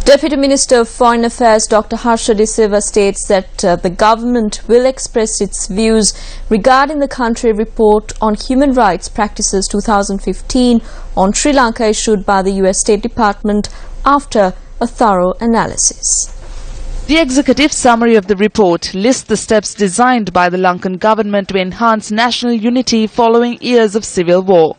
Deputy Minister of Foreign Affairs Dr. Harsha De Silva states that the government will express its views regarding the country report on human rights practices 2015 on Sri Lanka issued by the US State Department after a thorough analysis. The executive summary of the report lists the steps designed by the Lankan government to enhance national unity following years of civil war.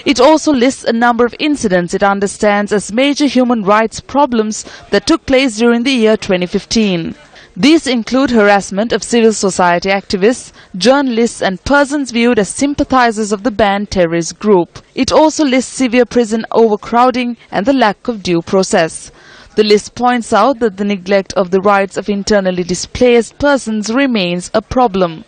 It also lists a number of incidents it understands as major human rights problems that took place during the year 2015. These include harassment of civil society activists, journalists and persons viewed as sympathizers of the banned terrorist group. It also lists severe prison overcrowding and the lack of due process. The list points out that the neglect of the rights of internally displaced persons remains a problem.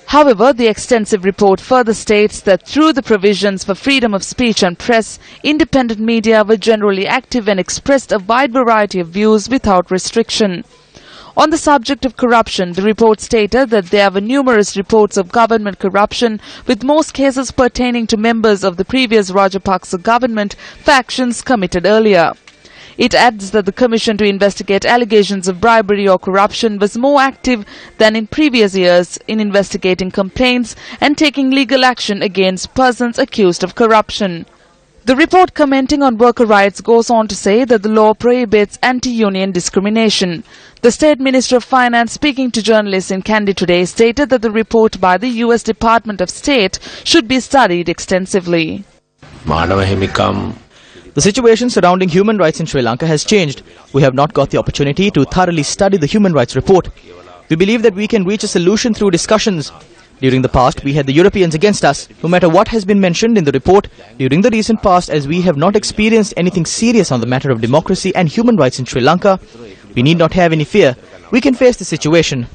However, the extensive report further states that through the provisions for freedom of speech and press, independent media were generally active and expressed a wide variety of views without restriction. On the subject of corruption, the report stated that there were numerous reports of government corruption, with most cases pertaining to members of the previous Rajapaksa government factions committed earlier. It adds that the Commission to investigate allegations of bribery or corruption was more active than in previous years in investigating complaints and taking legal action against persons accused of corruption. The report commenting on worker rights goes on to say that the law prohibits anti-union discrimination. The State Minister of Finance, speaking to journalists in Kandy today, stated that the report by the US Department of State should be studied extensively. The situation surrounding human rights in Sri Lanka has changed. We have not got the opportunity to thoroughly study the human rights report. We believe that we can reach a solution through discussions. During the past, we had the Europeans against us. No matter what has been mentioned in the report, during the recent past, as we have not experienced anything serious on the matter of democracy and human rights in Sri Lanka, we need not have any fear. We can face the situation.